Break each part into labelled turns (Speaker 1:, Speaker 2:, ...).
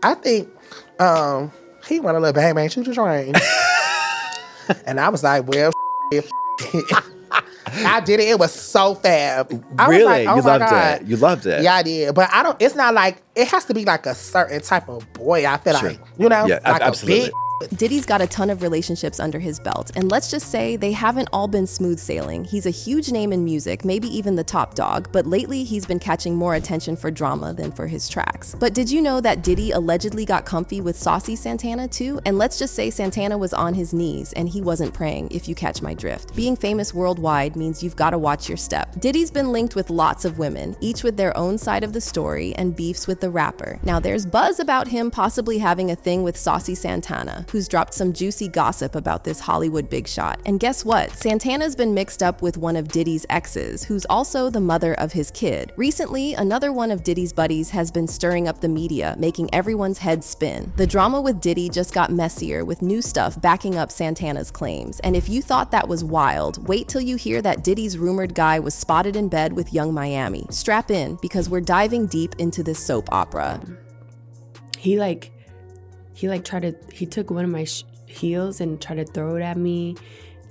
Speaker 1: I think he went a little bang bang choo choo train. And I was like, well, I did it. It was so fab. I
Speaker 2: Really?
Speaker 1: was like, oh
Speaker 2: you
Speaker 1: my
Speaker 2: loved
Speaker 1: God.
Speaker 2: it. You loved it.
Speaker 1: Yeah, I did. But it's not like, it has to be like a certain type of boy, I feel
Speaker 2: Sure.
Speaker 1: like, you know?
Speaker 2: Yeah,
Speaker 1: like
Speaker 2: absolutely.
Speaker 1: a big
Speaker 3: Diddy's got a ton of relationships under his belt, and let's just say they haven't all been smooth sailing. He's a huge name in music, maybe even the top dog, but lately he's been catching more attention for drama than for his tracks. But did you know that Diddy allegedly got comfy with Saucy Santana too? And let's just say Santana was on his knees and he wasn't praying, if you catch my drift. Being famous worldwide means you've got to watch your step. Diddy's been linked with lots of women, each with their own side of the story and beefs with the rapper. Now there's buzz about him possibly having a thing with Saucy Santana, who's dropped some juicy gossip about this Hollywood big shot. And guess what? Santana's been mixed up with one of Diddy's exes, who's also the mother of his kid. Recently, another one of Diddy's buddies has been stirring up the media, making everyone's head spin. The drama with Diddy just got messier, with new stuff backing up Santana's claims. And if you thought that was wild, wait till you hear that Diddy's rumored guy was spotted in bed with Young Miami. Strap in, because we're diving deep into this soap opera.
Speaker 4: He took one of my heels and tried to throw it at me,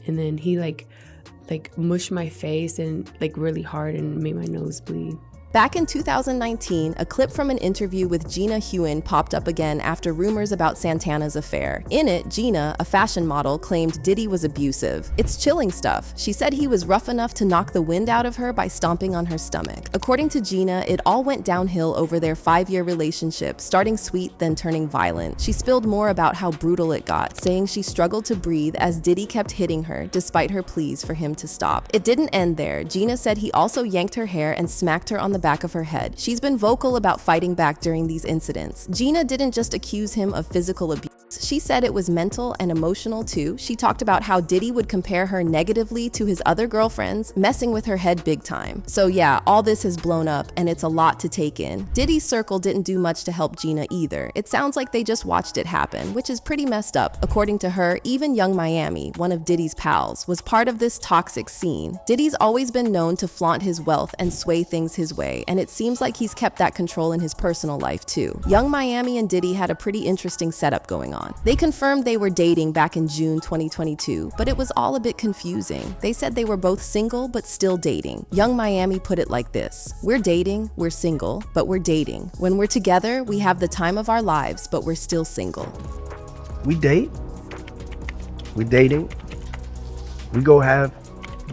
Speaker 4: and then he like mushed my face and really hard and made my nose bleed.
Speaker 3: Back in 2019, a clip from an interview with Gina Hewen popped up again after rumors about Santana's affair. In it, Gina, a fashion model, claimed Diddy was abusive. It's chilling stuff. She said he was rough enough to knock the wind out of her by stomping on her stomach. According to Gina, it all went downhill over their 5-year relationship, starting sweet then turning violent. She spilled more about how brutal it got, saying she struggled to breathe as Diddy kept hitting her despite her pleas for him to stop. It didn't end there. Gina said he also yanked her hair and smacked her on the back of her head. She's been vocal about fighting back during these incidents. Gina didn't just accuse him of physical abuse. She said it was mental and emotional too. She talked about how Diddy would compare her negatively to his other girlfriends, messing with her head big time. So yeah, all this has blown up and it's a lot to take in. Diddy's circle didn't do much to help Gina either. It sounds like they just watched it happen, which is pretty messed up. According to her, even Young Miami, one of Diddy's pals, was part of this toxic scene. Diddy's always been known to flaunt his wealth and sway things his way, and it seems like he's kept that control in his personal life too. Young Miami and Diddy had a pretty interesting setup going on. They confirmed they were dating back in June 2022, but it was all a bit confusing. They said they were both single but still dating. Young Miami put it like this: "We're dating, we're single, but we're dating. When we're together, we have the time of our lives, but we're still single."
Speaker 5: We date. We're dating. We go have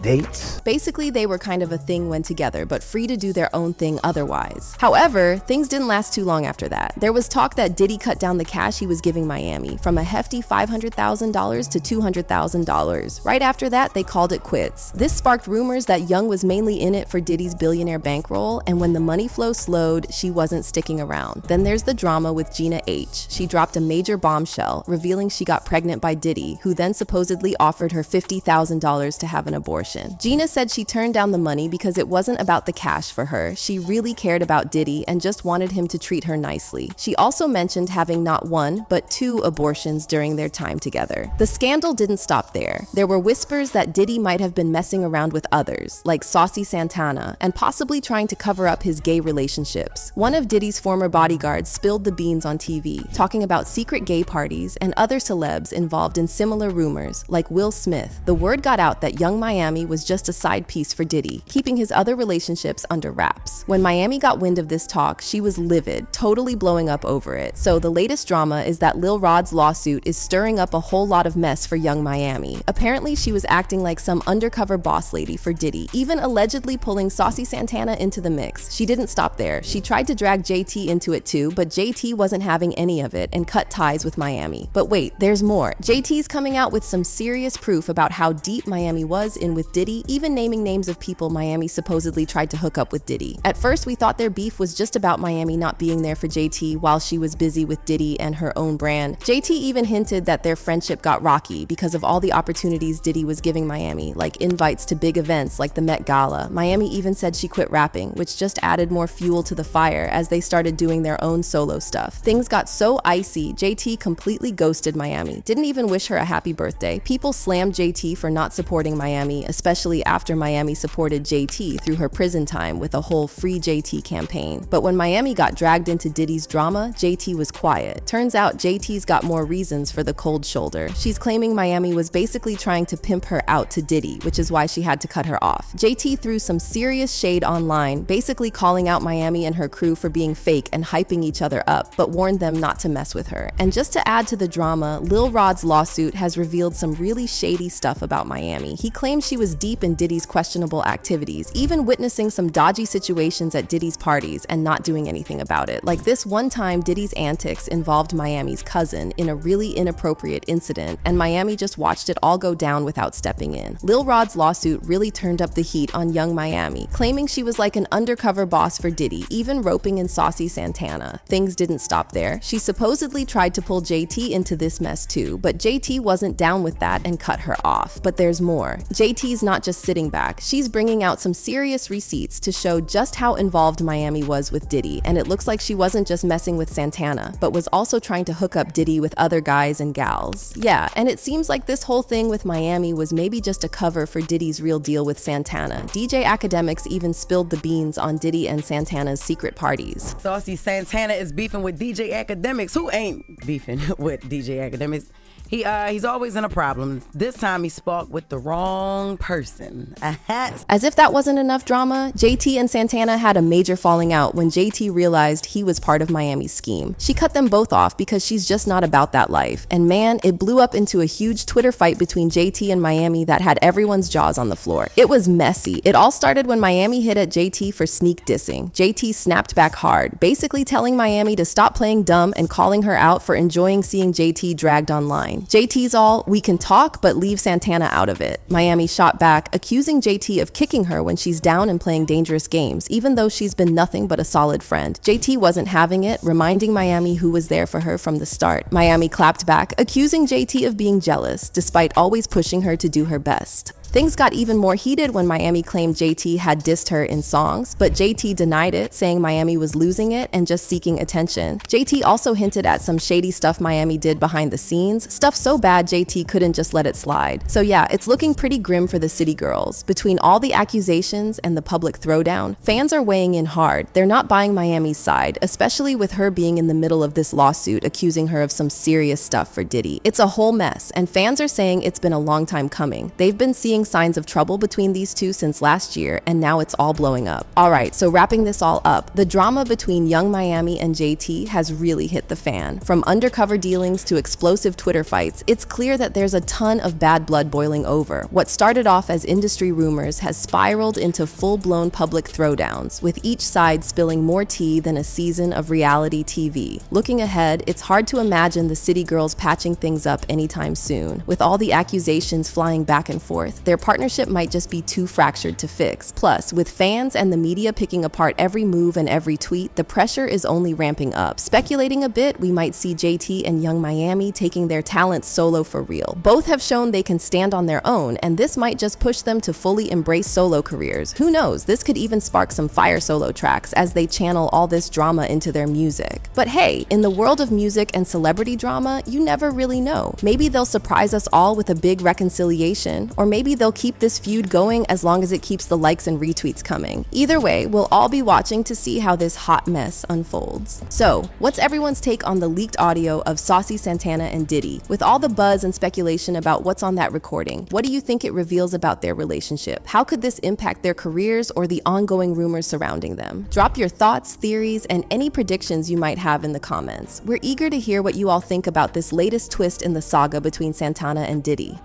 Speaker 5: dates.
Speaker 3: Basically, they were kind of a thing when together, but free to do their own thing otherwise. However, things didn't last too long after that. There was talk that Diddy cut down the cash he was giving Miami from a hefty $500,000 to $200,000. Right after that, they called it quits. This sparked rumors that Young was mainly in it for Diddy's billionaire bankroll, and when the money flow slowed, she wasn't sticking around. Then there's the drama with Gina H. She dropped a major bombshell, revealing she got pregnant by Diddy, who then supposedly offered her $50,000 to have an abortion. Gina said she turned down the money because it wasn't about the cash for her. She really cared about Diddy and just wanted him to treat her nicely. She also mentioned having not one, but 2 abortions during their time together. The scandal didn't stop there. There were whispers that Diddy might have been messing around with others, like Saucy Santana, and possibly trying to cover up his gay relationships. One of Diddy's former bodyguards spilled the beans on TV, talking about secret gay parties and other celebs involved in similar rumors, like Will Smith. The word got out that Young Miami was just a side piece for Diddy, keeping his other relationships under wraps. When Miami got wind of this talk, she was livid, totally blowing up over it. So the latest drama is that Lil Rod's lawsuit is stirring up a whole lot of mess for Young Miami. Apparently, she was acting like some undercover boss lady for Diddy, even allegedly pulling Saucy Santana into the mix. She didn't stop there. She tried to drag JT into it too, but JT wasn't having any of it and cut ties with Miami. But wait, there's more. JT's coming out with some serious proof about how deep Miami was in with Diddy, even naming names of people Miami supposedly tried to hook up with Diddy. At first, we thought their beef was just about Miami not being there for JT while she was busy with Diddy and her own brand. JT even hinted that their friendship got rocky because of all the opportunities Diddy was giving Miami, like invites to big events like the Met Gala. Miami even said she quit rapping, which just added more fuel to the fire as they started doing their own solo stuff. Things got so icy, JT completely ghosted Miami, didn't even wish her a happy birthday. People slammed JT for not supporting Miami, especially after Miami supported JT through her prison time with a whole Free JT campaign. But when Miami got dragged into Diddy's drama, JT was quiet. Turns out JT's got more reasons for the cold shoulder. She's claiming Miami was basically trying to pimp her out to Diddy, which is why she had to cut her off. JT threw some serious shade online, basically calling out Miami and her crew for being fake and hyping each other up, but warned them not to mess with her. And just to add to the drama, Lil Rod's lawsuit has revealed some really shady stuff about Miami. He claims she was deep in Diddy's questionable activities, even witnessing some dodgy situations at Diddy's parties and not doing anything about it. Like this one time, Diddy's antics involved Miami's cousin in a really inappropriate incident, and Miami just watched it all go down without stepping in. Lil Rod's lawsuit really turned up the heat on young Miami, claiming she was like an undercover boss for Diddy, even roping in Saucy Santana. Things didn't stop there. She supposedly tried to pull JT into this mess too, but JT wasn't down with that and cut her off. But there's more. JT's not just sitting back. She's bringing out some serious receipts to show just how involved Miami was with Diddy, and it looks like she wasn't just messing with Santana, but was also trying to hook up Diddy with other guys and gals. Yeah, and it seems like this whole thing with Miami was maybe just a cover for Diddy's real deal with Santana. DJ Academics even spilled the beans on Diddy and Santana's secret parties.
Speaker 2: Saucy Santana is beefing with DJ Academics. Who ain't beefing with DJ Academics? He's always in a problem. This time he spoke with the wrong person.
Speaker 3: As if that wasn't enough drama, JT and Santana had a major falling out when JT realized he was part of Miami's scheme. She cut them both off because she's just not about that life. And man, it blew up into a huge Twitter fight between JT and Miami that had everyone's jaws on the floor. It was messy. It all started when Miami hit at JT for sneak dissing. JT snapped back hard, basically telling Miami to stop playing dumb and calling her out for enjoying seeing JT dragged online. JT's all, we can talk, but leave Santana out of it. Miami shot back, accusing JT of kicking her when she's down and playing dangerous games, even though she's been nothing but a solid friend. JT wasn't having it, reminding Miami who was there for her from the start. Miami clapped back, accusing JT of being jealous, despite always pushing her to do her best. Things got even more heated when Miami claimed JT had dissed her in songs, but JT denied it, saying Miami was losing it and just seeking attention. JT also hinted at some shady stuff Miami did behind the scenes, stuff so bad JT couldn't just let it slide. So yeah, it's looking pretty grim for the city girls. Between all the accusations and the public throwdown, fans are weighing in hard. They're not buying Miami's side, especially with her being in the middle of this lawsuit accusing her of some serious stuff for Diddy. It's a whole mess, and fans are saying it's been a long time coming. They've been seeing signs of trouble between these two since last year, and now it's all blowing up. Alright, so wrapping this all up, the drama between young Miami and JT has really hit the fan. From undercover dealings to explosive Twitter fights, it's clear that there's a ton of bad blood boiling over. What started off as industry rumors has spiraled into full-blown public throwdowns, with each side spilling more tea than a season of reality TV. Looking ahead, it's hard to imagine the city girls patching things up anytime soon. With all the accusations flying back and forth, their partnership might just be too fractured to fix. Plus, with fans and the media picking apart every move and every tweet, the pressure is only ramping up. Speculating a bit, we might see JT and young Miami taking their talents solo for real. Both have shown they can stand on their own, and this might just push them to fully embrace solo careers. Who knows, this could even spark some fire solo tracks as they channel all this drama into their music. But hey, in the world of music and celebrity drama, you never really know. Maybe they'll surprise us all with a big reconciliation, or maybe they'll keep this feud going as long as it keeps the likes and retweets coming. Either way, we'll all be watching to see how this hot mess unfolds. So, what's everyone's take on the leaked audio of Saucy Santana and Diddy? With all the buzz and speculation about what's on that recording, what do you think it reveals about their relationship? How could this impact their careers or the ongoing rumors surrounding them? Drop your thoughts, theories, and any predictions you might have in the comments. We're eager to hear what you all think about this latest twist in the saga between Santana and Diddy.